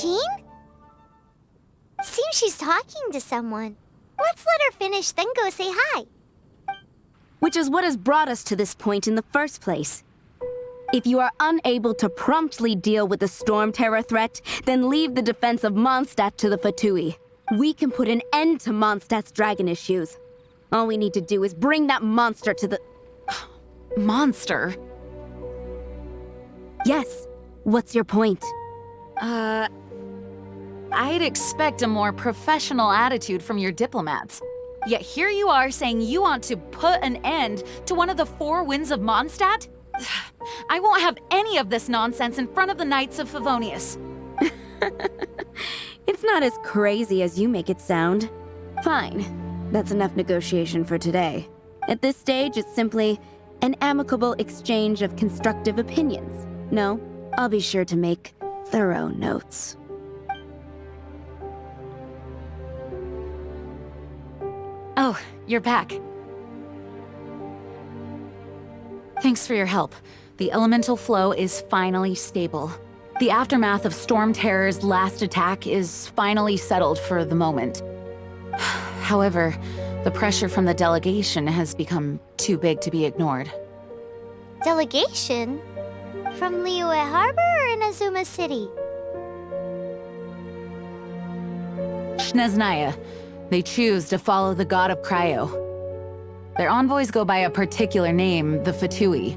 Jean? Seems she's talking to someone. Let's let her finish, then go say hi. Which is what has brought us to this point in the first place. If you are unable to promptly deal with the Storm Terror threat, then leave the defense of Mondstadt to the Fatui. We can put an end to Mondstadt's dragon issues. All we need to do is bring that monster to the... Monster? Yes. What's your point? I'd expect a more professional attitude from your diplomats. Yet here you are saying you want to put an end to one of the four winds of Mondstadt? I won't have any of this nonsense in front of the Knights of Favonius. It's not as crazy as you make it sound. Fine. That's enough negotiation for today. At this stage, it's simply an amicable exchange of constructive opinions. No, I'll be sure to make thorough notes. Oh, you're back. Thanks for your help. The elemental flow is finally stable. The aftermath of Storm Terror's last attack is finally settled for the moment. However, the pressure from the delegation has become too big to be ignored. Delegation? From Liyue Harbor or Inazuma City? Snezhnaya. They choose to follow the god of Cryo. Their envoys go by a particular name, the Fatui.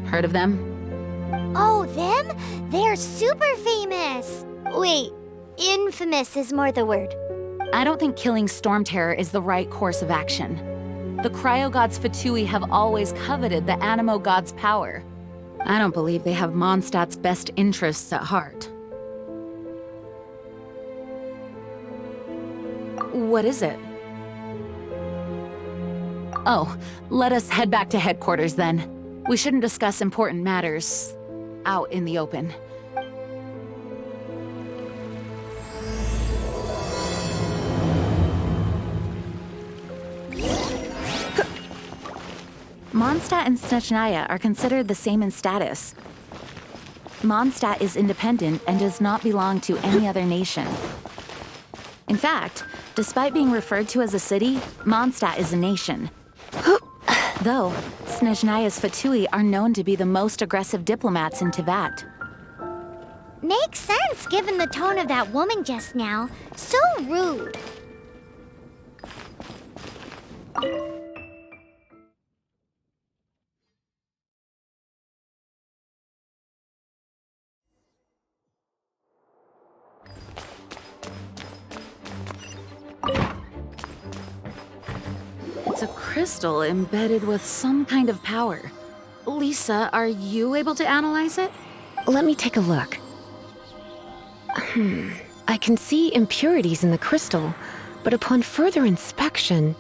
Heard of them? Oh, them? They're super famous! Wait, infamous is more the word. I don't think killing Storm Terror is the right course of action. The Cryo gods Fatui have always coveted the Animo god's power. I don't believe they have Mondstadt's best interests at heart. What is it? Oh, let us head back to headquarters then. We shouldn't discuss important matters out in the open. Mondstadt and Snezhnaya are considered the same in status. Mondstadt is independent and does not belong to any other nation. In fact, despite being referred to as a city, Mondstadt is a nation. Though, Snezhnaya's Fatui are known to be the most aggressive diplomats in Teyvat. Makes sense given the tone of that woman just now. So rude. It's a crystal embedded with some kind of power. Lisa, are you able to analyze it? Let me take a look. I can see impurities in the crystal, but upon further inspection...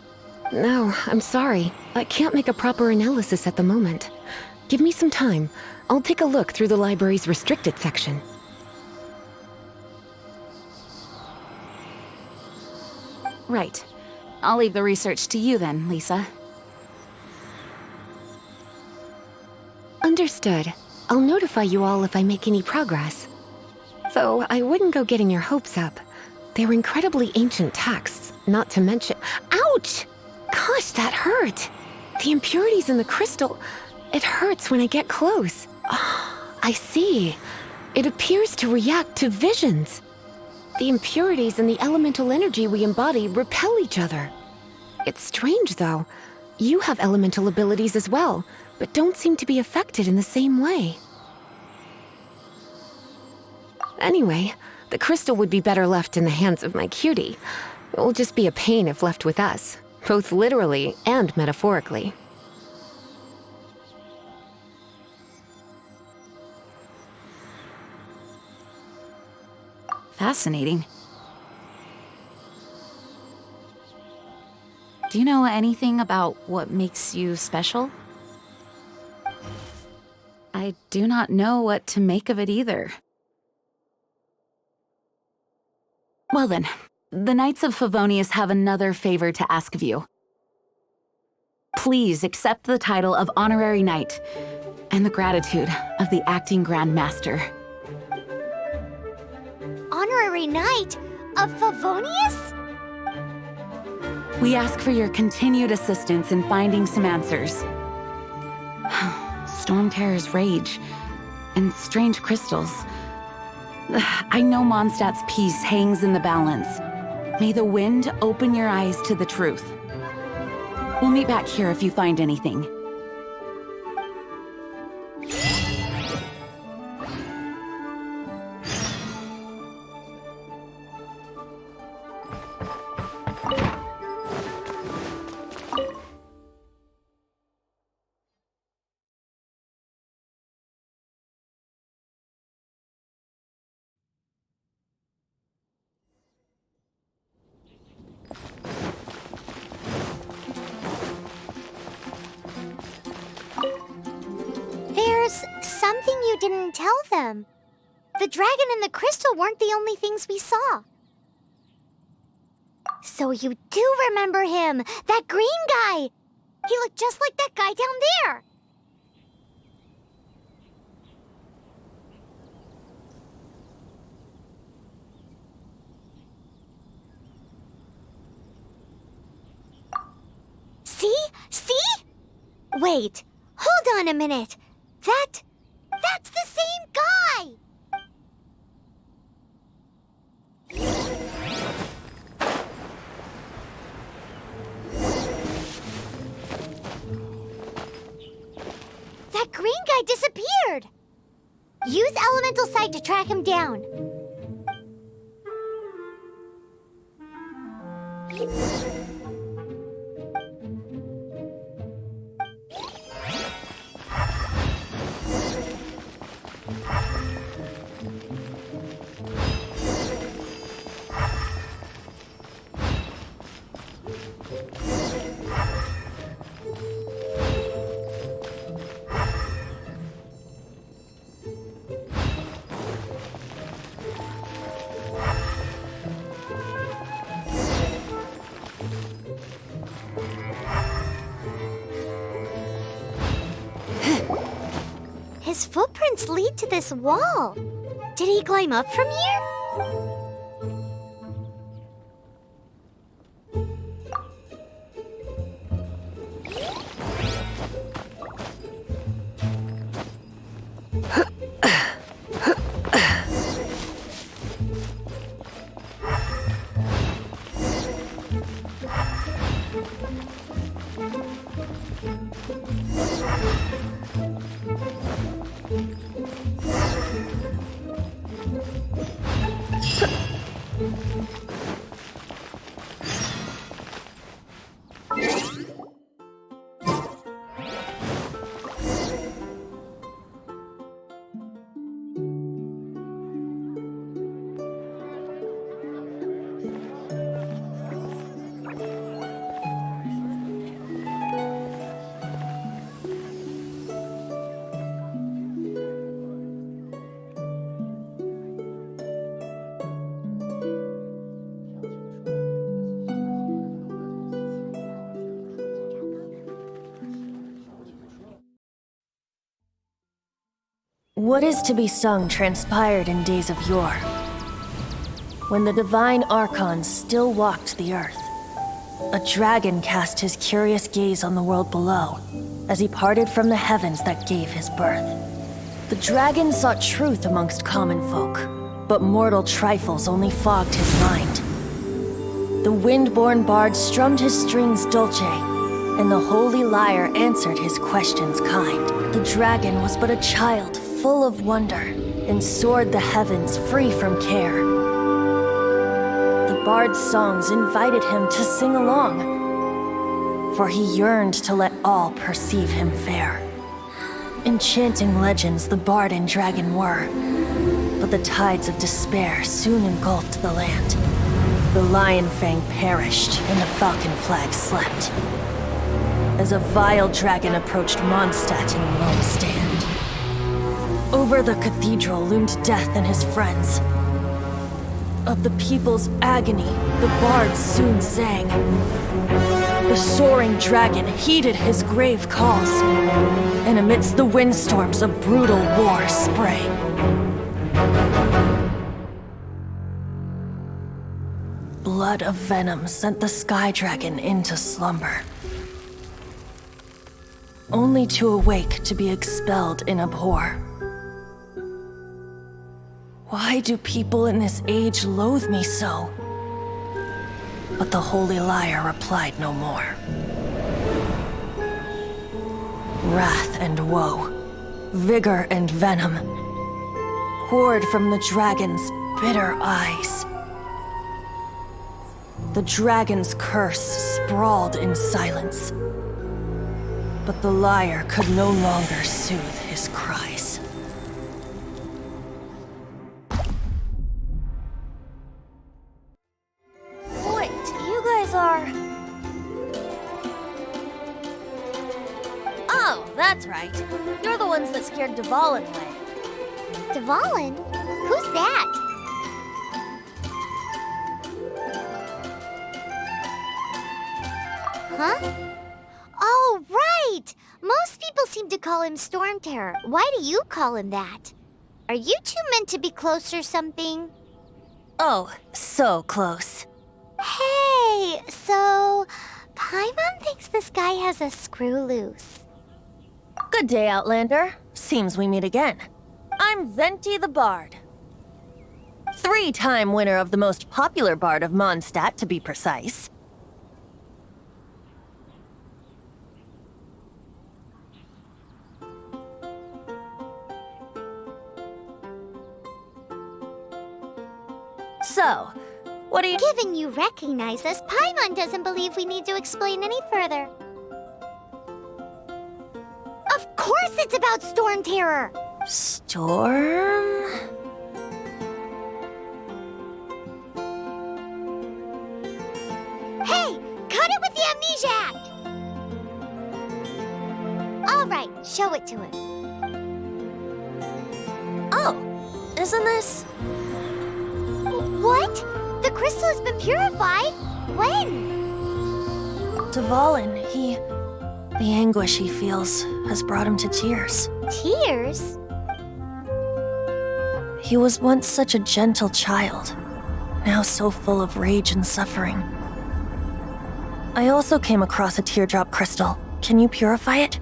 No, I'm sorry. I can't make a proper analysis at the moment. Give me some time. I'll take a look through the library's restricted section. Right. I'll leave the research to you then, Lisa. Understood. I'll notify you all if I make any progress. Though I wouldn't go getting your hopes up. They're incredibly ancient texts, not to mention... Ouch! Gosh, that hurt! The impurities in the crystal... It hurts when I get close. Oh, I see. It appears to react to visions. The impurities and the elemental energy we embody repel each other. It's strange, though. You have elemental abilities as well, but don't seem to be affected in the same way. Anyway, the crystal would be better left in the hands of my cutie. It will just be a pain if left with us, both literally and metaphorically. Fascinating. Do you know anything about what makes you special? I do not know what to make of it either. Well then, the Knights of Favonius have another favor to ask of you. Please accept the title of Honorary Knight and the gratitude of the Acting Grand Master. Honorary legendary knight of Favonius? We ask for your continued assistance in finding some answers. Storm Terror's rage and strange crystals. I know Mondstadt's peace hangs in the balance. May the wind open your eyes to the truth. We'll meet back here if you find anything. There's something you didn't tell them. The dragon and the crystal weren't the only things we saw. So you do remember him, that green guy. He looked just like that guy down there. See? See? Wait, hold on a minute. That's the same guy! That green guy disappeared! Use Elemental Sight to track him down. His footprints lead to this wall. Did he climb up from here? What is to be sung transpired in days of yore, when the divine archons still walked the earth. A dragon cast his curious gaze on the world below, as he parted from the heavens that gave his birth. The dragon sought truth amongst common folk, but mortal trifles only fogged his mind. The wind-born bard strummed his strings dulce, and the holy lyre answered his questions kind. The dragon was but a child, full of wonder, and soared the heavens free from care. The bard's songs invited him to sing along, for he yearned to let all perceive him fair. Enchanting legends the bard and dragon were, but the tides of despair soon engulfed the land. The lion fang perished, and the falcon flag slept, as a vile dragon approached Mondstadt in lone stand. Over the cathedral loomed death and his friends. Of the people's agony, the bard soon sang. The soaring dragon heeded his grave calls, and amidst the windstorms a brutal war sprang. blood of venom sent the Sky Dragon into slumber, only to awake to be expelled in abhor. Why do people in this age loathe me so? But the Holy Liar replied no more. Wrath and woe, vigor and venom, poured from the dragon's bitter eyes. The dragon's curse sprawled in silence, but the liar could no longer soothe his cries. Wait, you guys are... Oh, that's right. You're the ones that scared Dvalin away. Dvalin? Who's that? Huh? Oh, right! Most people seem to call him Storm Terror. Why do you call him that? Are you two meant to be close or something? Oh, so close. Hey, so... Paimon thinks this guy has a screw loose. Good day, Outlander. Seems we meet again. I'm Venti the Bard. 3-time winner of the most popular bard of Mondstadt, to be precise. So, what do you... Given you recognize us, Paimon doesn't believe we need to explain any further. Of course it's about Storm Terror! Storm? Hey! Cut it with the amnesiac! Alright, show it to him. Oh, isn't this... What? The crystal has been purified? When? Dvalin, the anguish he feels has brought him to tears. Tears? He was once such a gentle child, now so full of rage and suffering. I also came across a teardrop crystal. Can you purify it?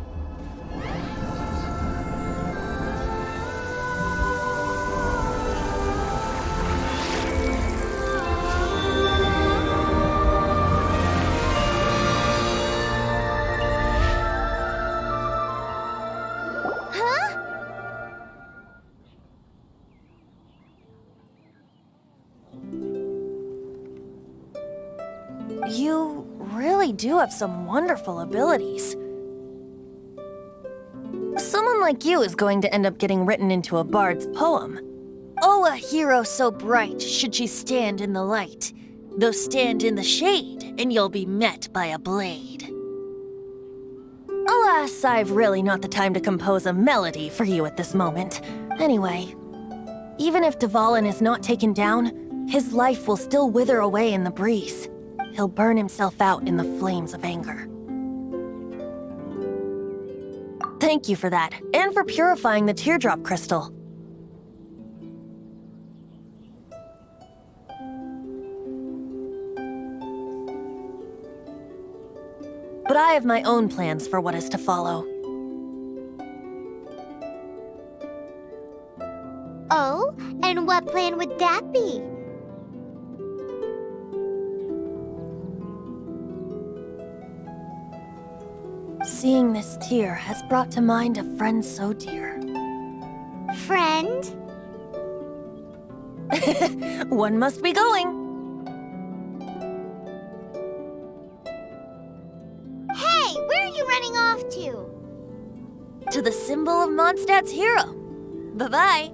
You really do have some wonderful abilities. Someone like you is going to end up getting written into a bard's poem. Oh, a hero so bright should she stand in the light, though stand in the shade, and you'll be met by a blade. Alas, I've really not the time to compose a melody for you at this moment. Anyway, even if Dvalin is not taken down, his life will still wither away in the breeze. He'll burn himself out in the flames of anger. Thank you for that, and for purifying the teardrop crystal. But I have my own plans for what is to follow. Oh, and what plan would that be? Seeing this tear has brought to mind a friend so dear. Friend? One must be going. Hey, where are you running off to? To the symbol of Mondstadt's hero. Bye-bye.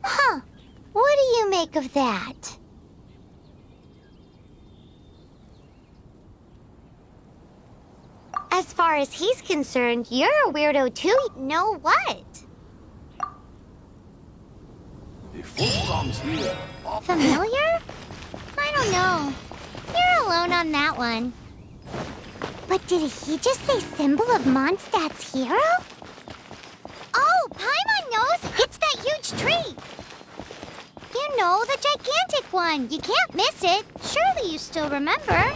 Huh. What do you make of that? As far as he's concerned, you're a weirdo too. Know what? Familiar? I don't know. You're alone on that one. But did he just say symbol of Mondstadt's hero? Oh, Paimon knows! It's that huge tree! You know, the gigantic one. You can't miss it. Surely you still remember.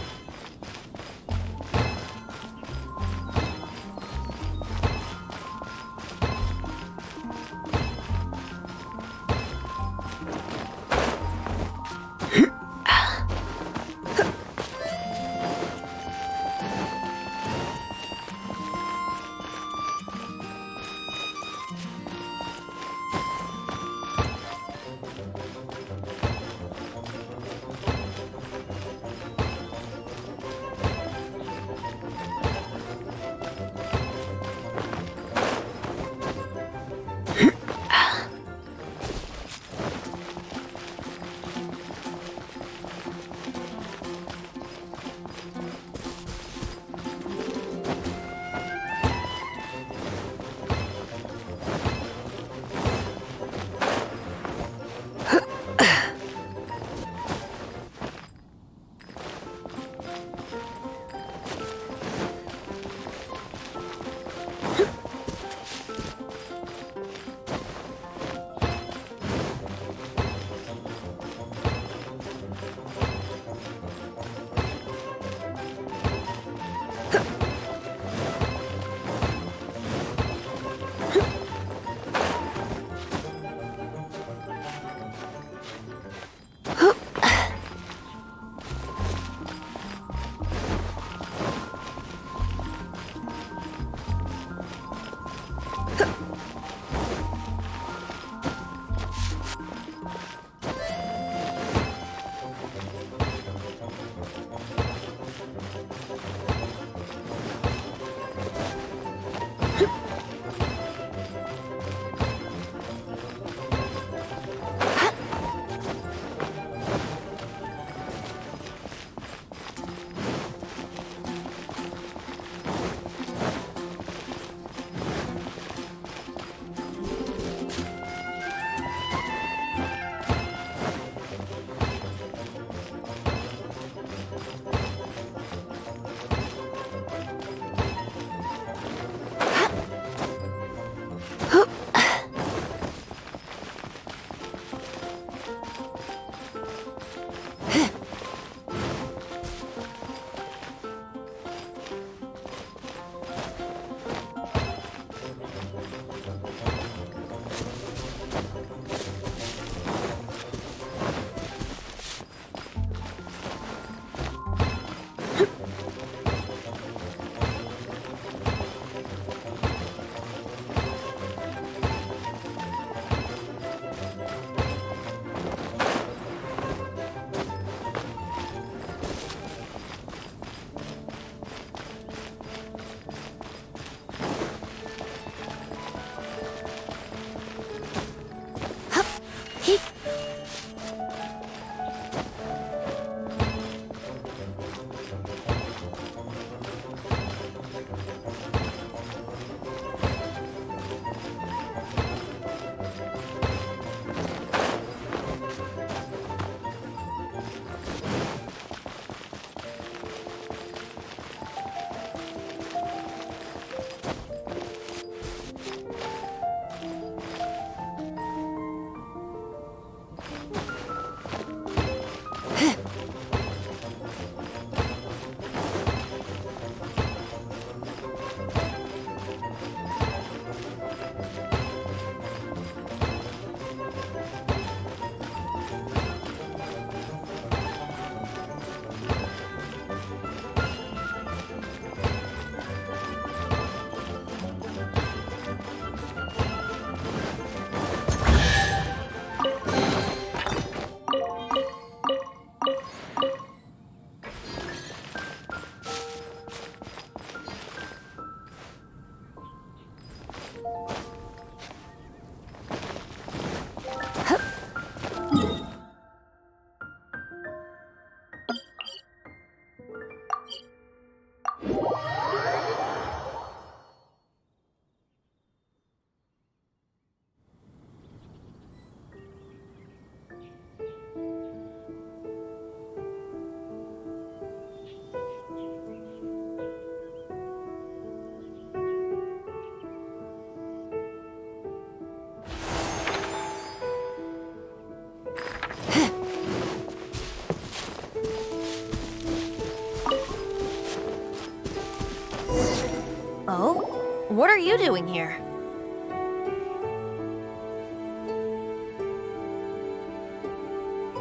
What are you doing here?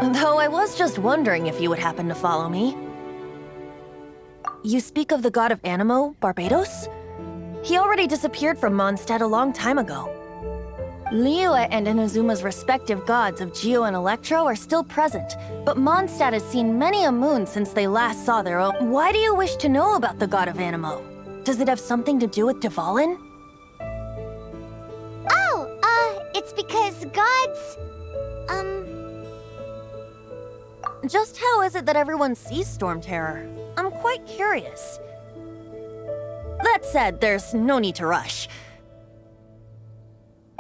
Though I was just wondering if you would happen to follow me. You speak of the god of Animo, Barbados? He already disappeared from Mondstadt a long time ago. Liyue and Inazuma's respective gods of Geo and Electro are still present, but Mondstadt has seen many a moon since they last saw their own. Why do you wish to know about the god of Animo? Does it have something to do with Dvalin? Oh, it's because gods, Just how is it that everyone sees Storm Terror? I'm quite curious. That said, there's no need to rush.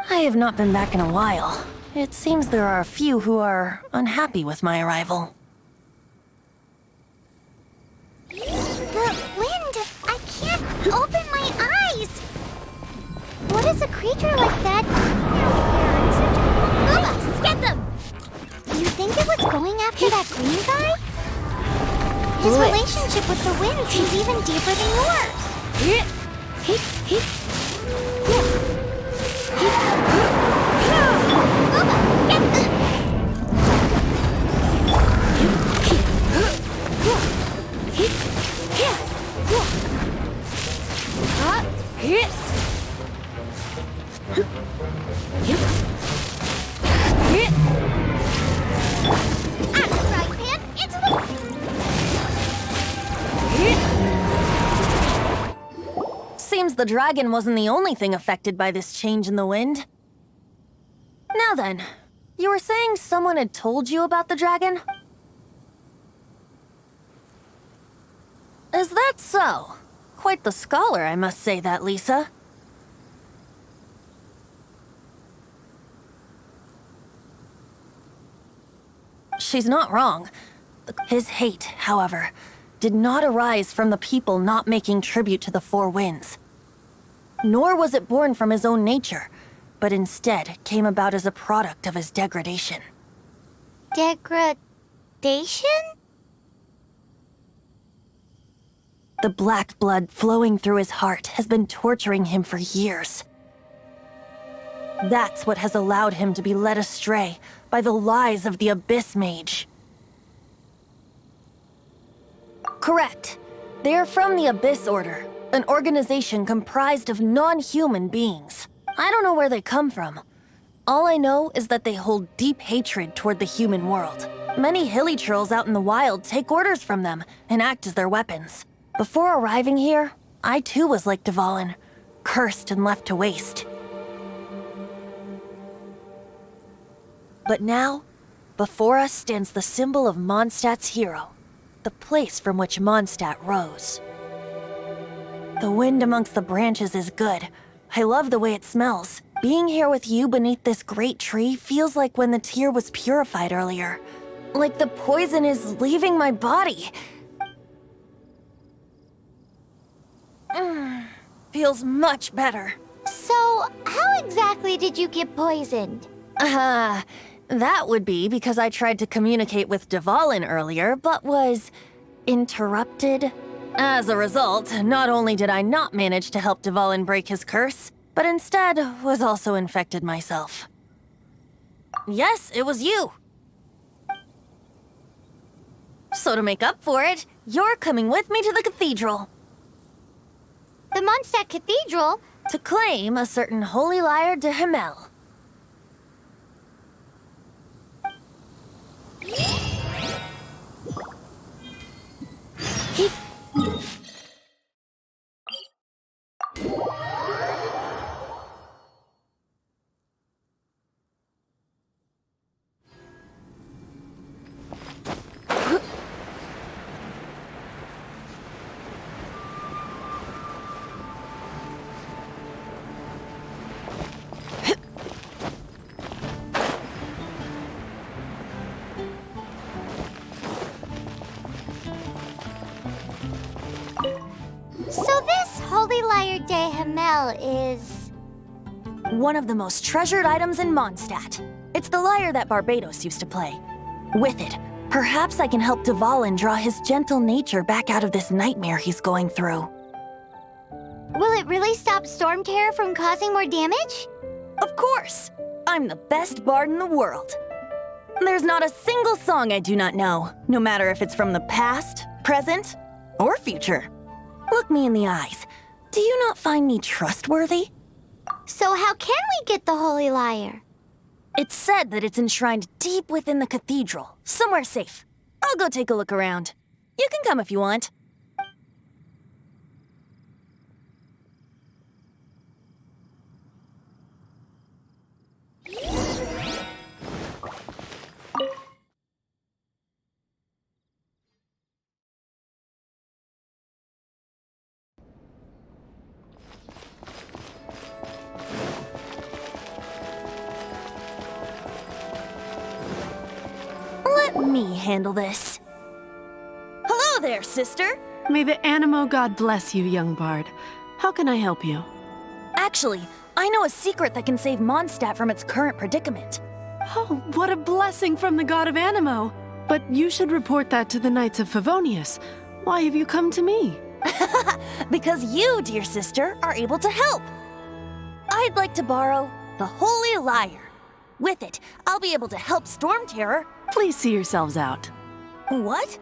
I have not been back in a while. It seems there are a few who are unhappy with my arrival. the wind! I can't open my eyes! What is a creature like that doing out here in such a cold place? Get them! You think it was going after that green guy? His relationship with the wind seems even deeper than yours. Right hand into the... Seems the dragon wasn't the only thing affected by this change in the wind. Now then, you were saying someone had told you about the dragon? Is that so? Quite the scholar, I must say that, Lisa. She's not wrong. His hate, however, did not arise from the people not making tribute to the Four Winds. Nor was it born from his own nature, but instead came about as a product of his degradation. Degradation? The black blood flowing through his heart has been torturing him for years. That's what has allowed him to be led astray by the lies of the Abyss Mage. Correct. They are from the Abyss Order, an organization comprised of non-human beings. I don't know where they come from. All I know is that they hold deep hatred toward the human world. Many hilly trolls out in the wild take orders from them and act as their weapons. Before arriving here, I too was like Dvalin, cursed and left to waste. But now, before us stands the symbol of Mondstadt's hero, the place from which Mondstadt rose. The wind amongst the branches is good. I love the way it smells. Being here with you beneath this great tree feels like when the tear was purified earlier. Like the poison is leaving my body. Feels much better. So, how exactly did you get poisoned? That would be because I tried to communicate with Dvalin earlier, but was interrupted. As a result, not only did I not manage to help Dvalin break his curse, but instead was also infected myself. Yes, it was you. So to make up for it, you're coming with me to the cathedral. The Mondstadt Cathedral? To claim a certain holy lyre de Himmel. So this Holy Lyre de Himmel is... One of the most treasured items in Mondstadt. It's the lyre that Barbados used to play. With it, perhaps I can help Dvalin draw his gentle nature back out of this nightmare he's going through. Will it really stop Storm Terror from causing more damage? Of course! I'm the best bard in the world. There's not a single song I do not know, no matter if it's from the past, present, or future. Look me in the eyes. Do you not find me trustworthy? So how can we get the Holy Lyre? It's said that it's enshrined deep within the cathedral, somewhere safe. I'll go take a look around. You can come if you want. Let me handle this. Hello there, sister. May the Animo god bless you, young bard. How can I help you? Actually, I know a secret that can save Mondstadt from its current predicament. Oh, what a blessing from the god of Animo! But you should report that to the Knights of Favonius. Why have you come to me? Because you, dear sister, are able to help. I'd like to borrow the Holy Lyre. With it, I'll be able to help Storm Terror. Please see yourselves out. What?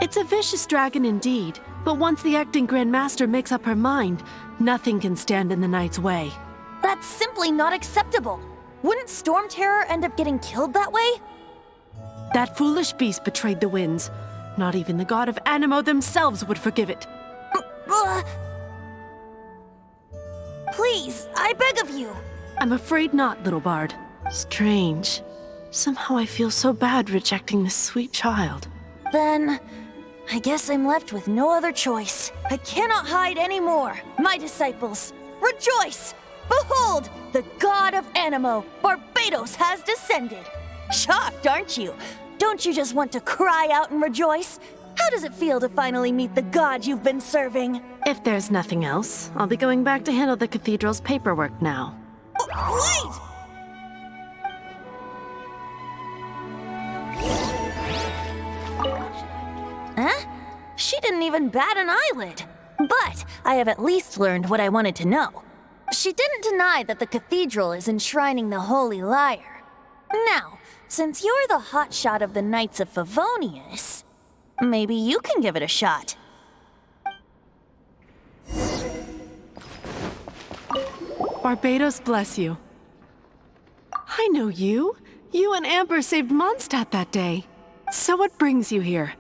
It's a vicious dragon indeed, but once the acting Grand Master makes up her mind, nothing can stand in the Knight's way. That's simply not acceptable. Wouldn't Storm Terror end up getting killed that way? That foolish beast betrayed the winds. Not even the god of Animo themselves would forgive it. Please, I beg of you. I'm afraid not, little bard. Strange. Somehow I feel so bad rejecting this sweet child. Then, I guess I'm left with no other choice. I cannot hide anymore. My disciples, rejoice! Behold, the god of Animo, Barbados, has descended. Shocked, aren't you? Don't you just want to cry out and rejoice? How does it feel to finally meet the god you've been serving? If there's nothing else, I'll be going back to handle the cathedral's paperwork now. Wait! Huh? She didn't even bat an eyelid. But I have at least learned what I wanted to know. She didn't deny that the cathedral is enshrining the Holy Lyre. Now, since you're the hotshot of the Knights of Favonius, maybe you can give it a shot. Barbados bless you. I know you. You and Amber saved Mondstadt that day. So what brings you here?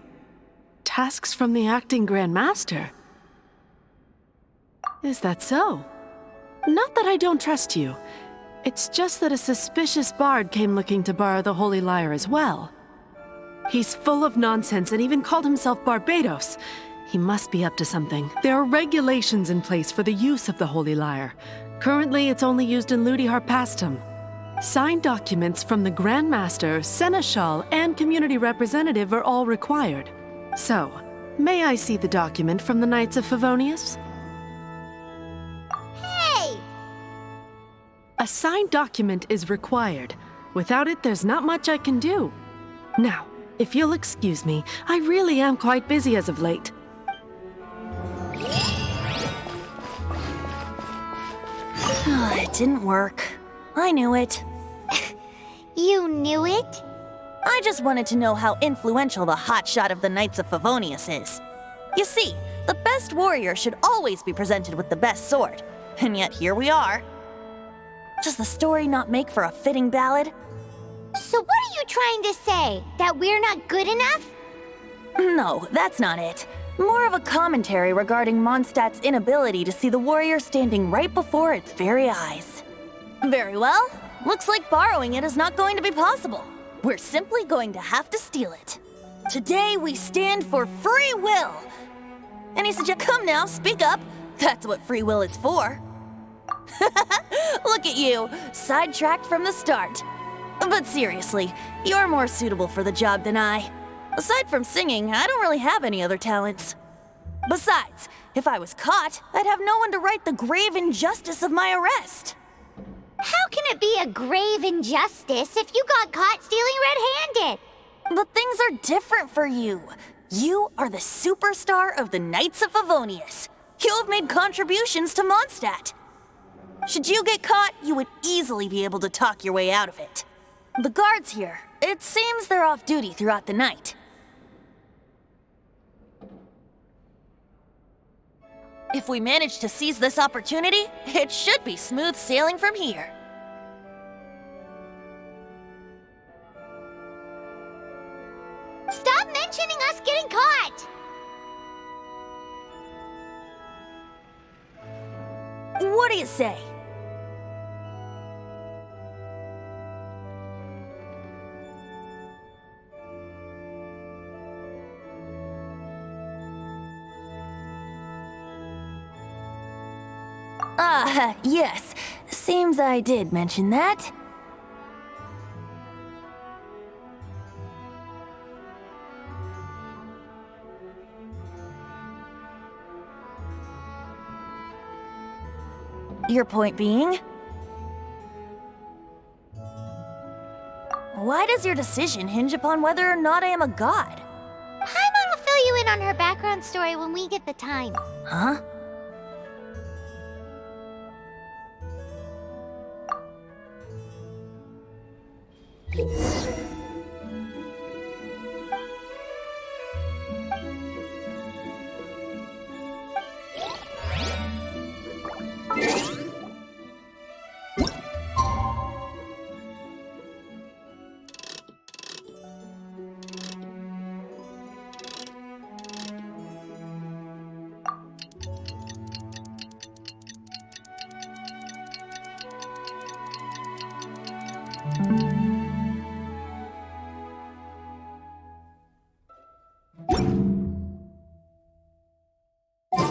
Tasks from the acting Grand Master. Is that so? Not that I don't trust you. It's just that a suspicious bard came looking to borrow the Holy Lyre as well. He's full of nonsense and even called himself Barbados. He must be up to something. There are regulations in place for the use of the Holy Lyre. Currently, it's only used in Ludi Harpastum. Signed documents from the Grand Master, Seneschal, and community representative are all required. So, may I see the document from the Knights of Favonius? Hey! A signed document is required. Without it, there's not much I can do. Now, if you'll excuse me, I really am quite busy as of late. It didn't work. I knew it. You knew it? I just wanted to know how influential the hotshot of the Knights of Favonius is. You see, the best warrior should always be presented with the best sword. And yet here we are. Does the story not make for a fitting ballad? So what are you trying to say? That we're not good enough? No, that's not it. More of a commentary regarding Mondstadt's inability to see the warrior standing right before its very eyes. Very well. Looks like borrowing it is not going to be possible. We're simply going to have to steal it. Today we stand for free will. Any suggestions? Come now, speak up. That's what free will is for. Look at you, sidetracked from the start. But seriously, you're more suitable for the job than I. Aside from singing, I don't really have any other talents. Besides, if I was caught, I'd have no one to right the grave injustice of my arrest. How can it be a grave injustice if you got caught stealing red-handed? But things are different for you. You are the superstar of the Knights of Favonius. You have made contributions to Mondstadt. Should you get caught, you would easily be able to talk your way out of it. The guards here, it seems they're off duty throughout the night. If we manage to seize this opportunity, it should be smooth sailing from here. Stop mentioning us getting caught! What do you say? Yes. Seems I did mention that. Your point being? Why does your decision hinge upon whether or not I am a god? Paimon will fill you in on her background story when we get the time. Huh?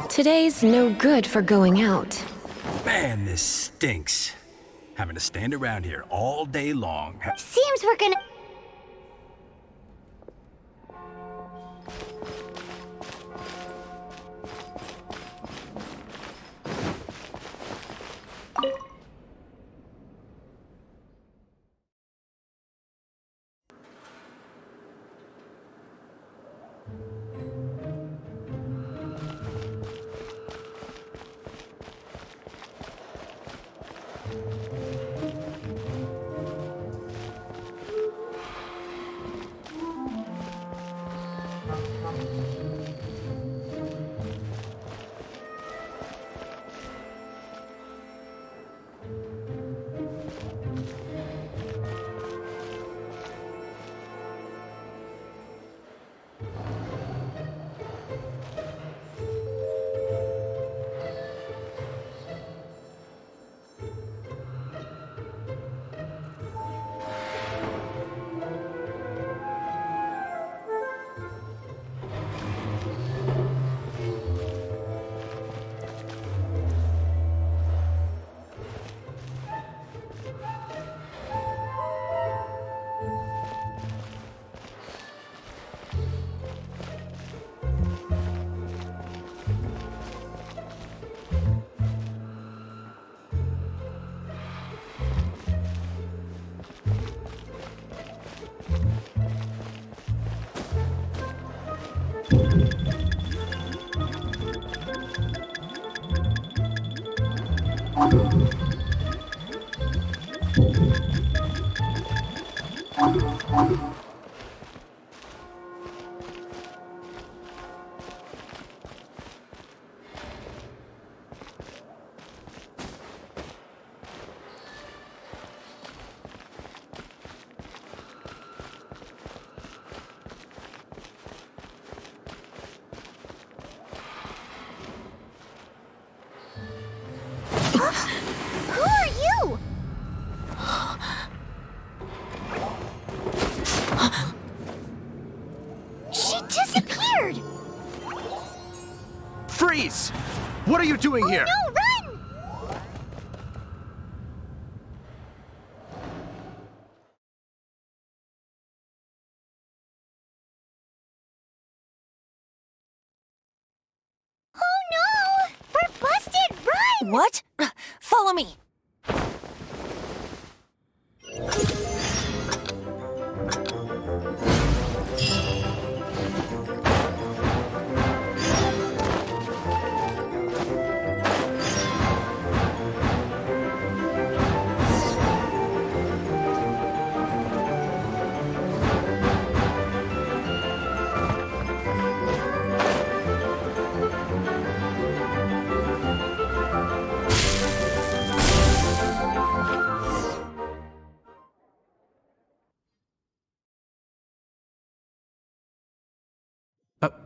Today's no good for going out. Man, this stinks. Having to stand around here all day long. Seems we're gonna... Who are you? She disappeared! Freeze! What are you doing here? No, run! Oh no! We're busted! Run! What? Follow me.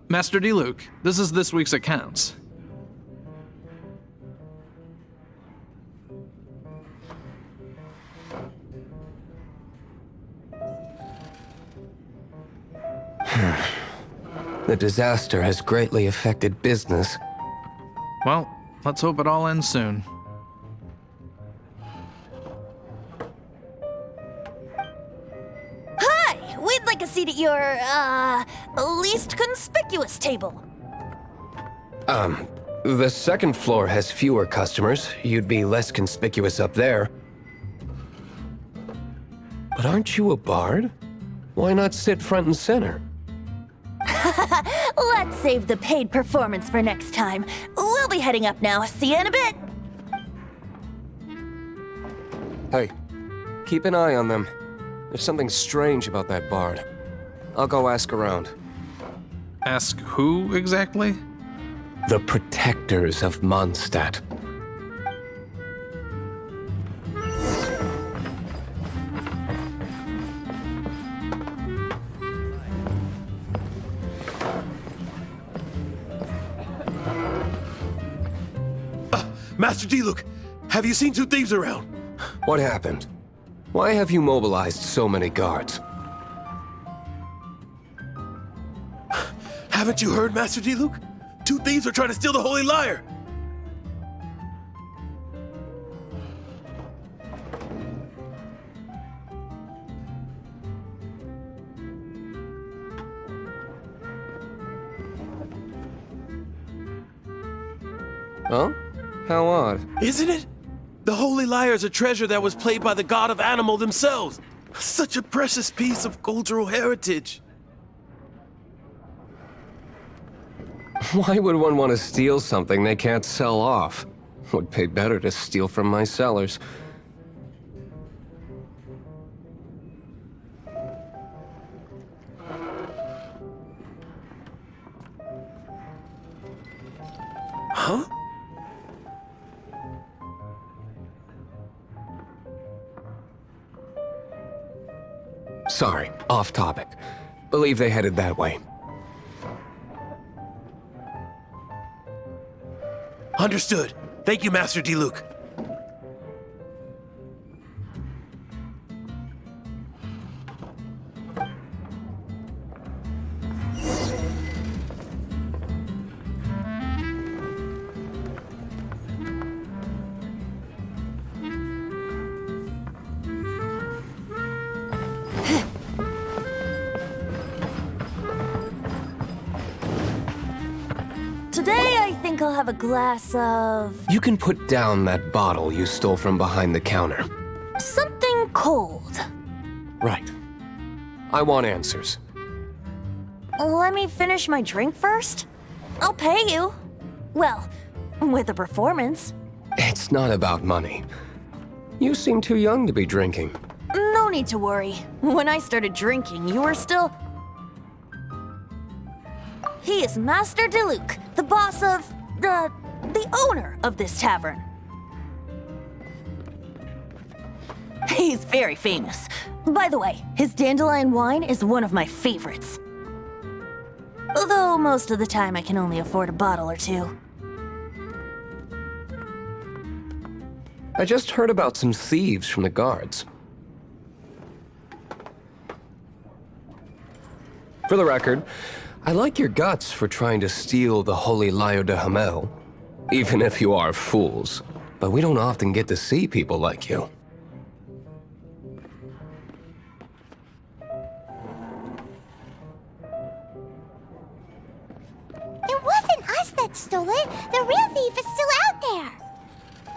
Master D-Luke, this is this week's accounts. The disaster has greatly affected business. Well, let's hope it all ends soon. Hi! We'd like a seat at your, least conspicuous table. The second floor has fewer customers. You'd be less conspicuous up there. But aren't you a bard? Why not sit front and center? Let's save the paid performance for next time. We'll be heading up now. See you in a bit. Hey, keep an eye on them. There's something strange about that bard. I'll go ask around. Ask who exactly? The protectors of Mondstadt. Master D-Luke, have you seen two thieves around? What happened? Why have you mobilized so many guards? Haven't you heard, Master D-Luke? Two thieves are trying to steal the Holy Lyre! Huh? How odd. Isn't it? The Holy Lyre is a treasure that was played by the god of animal themselves. Such a precious piece of cultural heritage. Why would one want to steal something they can't sell off? Would pay better to steal from my sellers. Huh? Sorry, off topic. Believe they headed that way. Understood. Thank you, Master D-Luke. Today, I think I'll have a glass of... You can put down that bottle you stole from behind the counter. something cold. Right. I want answers. Let me finish my drink first. I'll pay you. Well, with a performance. It's not about money. You seem too young to be drinking. No need to worry. When I started drinking, you were still... He is Master D-Luke, the boss of... the owner of this tavern. He's very famous. By the way, his dandelion wine is one of my favorites. Although most of the time I can only afford a bottle or two. I just heard about some thieves from the guards. For the record, I like your guts for trying to steal the Holy Lyre de Hamel. Even if you are fools. But we don't often get to see people like you. It wasn't us that stole it. The real thief is still out there.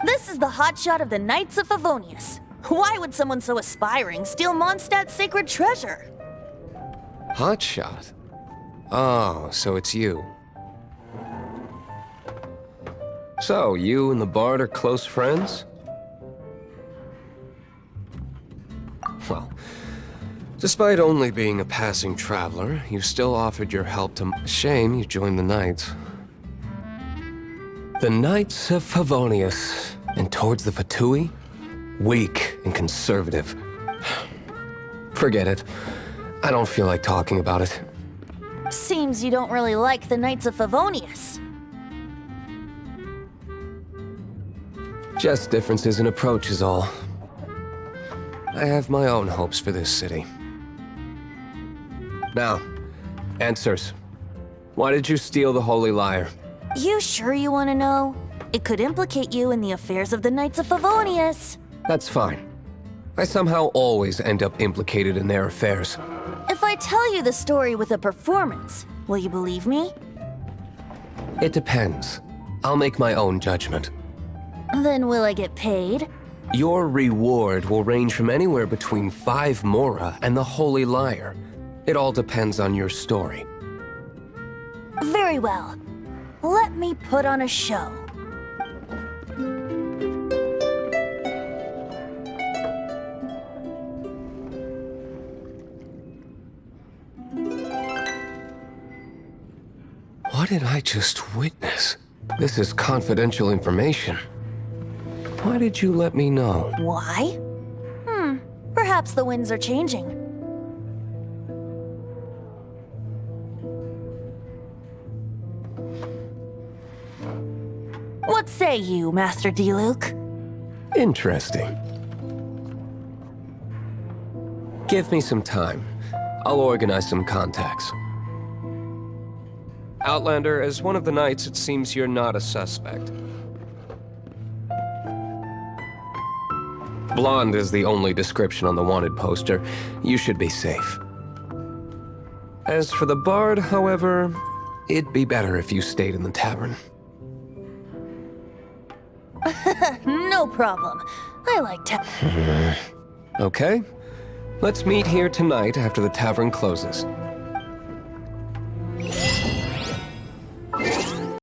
This is the hotshot of the Knights of Favonius. Why would someone so aspiring steal Mondstadt's sacred treasure? Hotshot? Oh, so it's you. So, you and the bard are close friends? Well, despite only being a passing traveler, you still offered your help to... Shame you joined the Knights. The Knights of Favonius, and towards the Fatui? Weak and conservative. Forget it. I don't feel like talking about it. Seems you don't really like the Knights of Favonius. Just differences in approach is all. I have my own hopes for this city. Now, answers. Why did you steal the Holy Lyre? You sure you want to know? It could implicate you in the affairs of the Knights of Favonius. That's fine. I somehow always end up implicated in their affairs. If I tell you the story with a performance, will you believe me? It depends. I'll make my own judgment. Then will I get paid? Your reward will range from anywhere between 5 Mora and the Holy Lyre. It all depends on your story. Very well. Let me put on a show. What did I just witness? This is confidential information. Why did you let me know? Why? Perhaps the winds are changing. What say you, Master Diluc? Interesting. Give me some time. I'll organize some contacts. Outlander, as one of the knights, it seems you're not a suspect. Blonde is the only description on the wanted poster. You should be safe. As for the bard, however, it'd be better if you stayed in the tavern. No problem. I like Okay. Let's meet here tonight after the tavern closes.